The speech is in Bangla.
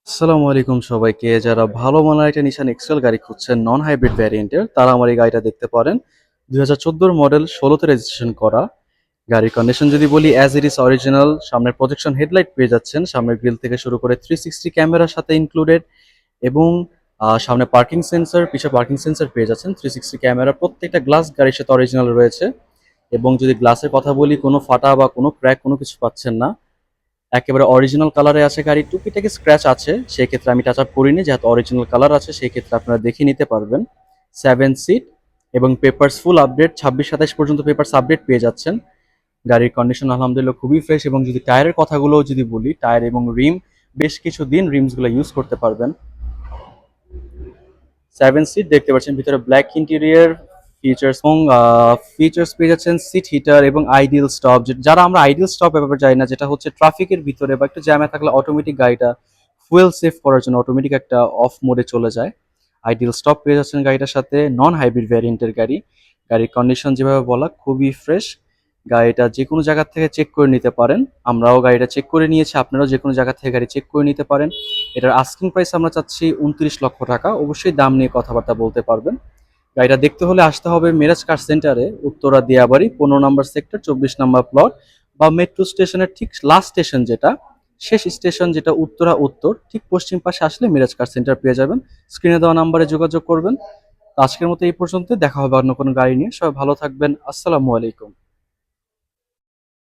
আসসালামু আলাইকুম সবাইকে। যারা ভালো মানের একটা নিশান এক্সেল গাড়ি খুঁজছেন নন হাইব্রিড ভ্যারিয়েন্টের, তারা আমার এই গাড়িটা দেখতে পারেন। 2014 মডেল, 16তে রেজিস্ট্রেশন করা। গাড়ির কন্ডিশন যদি বলি, অ্যাজ ইট ইজ অরিজিনাল। সামনের প্রজেকশন হেডলাইট পেয়ে যাচ্ছেন, সামনের গ্রিল থেকে শুরু করে 360 ক্যামেরার সাথে ইনক্লুডেড। এবং সামনে পার্কিং সেন্সর, পিছে পার্কিং সেন্সর পেয়ে যাচ্ছেন। 360 ক্যামেরা, প্রত্যেকটা গ্লাস গাড়ির সাথে অরিজিনাল রয়েছে। এবং যদি গ্লাসের কথা বলি, কোনো ফাটা বা কোনো ক্র্যাক কোনো কিছু পাচ্ছেন না। একেবারে অরিজিনাল কালারে আছে গাড়ি। টুকিটাকি স্ক্র্যাচ আছে, সেই ক্ষেত্রে আমি টাচ আপ করিনি, যেহেতু অরিজিনাল কালার আছে সেই ক্ষেত্রে আপনারা দেখে নিতে পারবেন। 7 সিট এবং পেপারস ফুল আপডেট, 26-27 পর্যন্ত পেপারস আপডেট পেয়ে যাচ্ছেন। গাড়ির কন্ডিশন আলহামদুলিল্লাহ খুবই ফ্রেশ। এবং যদি টায়ারের কথাগুলো যদি বলি, টায়ার এবং রিম বেশ কিছু দিন রিমসগুলো ইউজ করতে পারবেন। 7 সিট দেখতে পাচ্ছেন, ভিতরে ব্ল্যাক ইন্টেরিয়র ফিচার্স এবং ফিচার্স পেয়ে যাচ্ছেন সিট হিটার এবং আইডিয়াল স্টপ। যারা আমরা আইডিয়াল স্টপ ব্যাপারে যাই না, যেটা হচ্ছে ট্রাফিকের ভিতরে বা একটু জ্যামে থাকলে অটোমেটিক গাড়িটা ফুয়েল সেভ করার জন্য অটোমেটিক একটা অফ মোডে চলে যায়। আইডিয়াল স্টপ পেয়ে যাচ্ছেন গাড়িটার সাথে। নন হাইব্রিড ভ্যারিয়েন্টের গাড়ি। গাড়ির কন্ডিশন যেভাবে বলা, খুবই ফ্রেশ। গাড়িটা যে কোনো জায়গা থেকে চেক করে নিতে পারেন। আমরাও গাড়িটা চেক করে নিয়েছি, আপনারাও যে কোনো জায়গা থেকে গাড়ি চেক করে নিতে পারেন। এটার আস্কিং প্রাইস আমরা চাচ্ছি 29 লক্ষ টাকা। অবশ্যই দাম নিয়ে কথাবার্তা বলতে পারবেন। গাড়িটা দেখতে হলে আসতে হবে মিরাজ কার সেন্টারে, উত্তরা দিয়াবাড়ি, 15 নম্বর সেক্টর, 24 নম্বর প্লট, বা মেট্রো স্টেশনের ঠিক লাস্ট স্টেশন যেটা, শেষ স্টেশন যেটা উত্তরা উত্তর, ঠিক পশ্চিম পাশে আসলে মিরাজ কার সেন্টার পেয়ে যাবেন। স্ক্রিনে দেওয়া নাম্বারে যোগাযোগ করবেন। তো আজকের মতো এই পর্যন্ত, দেখা হবে অন্য কোনো গাড়ি নিয়ে। সবাই ভালো থাকবেন। আসসালামু আলাইকুম।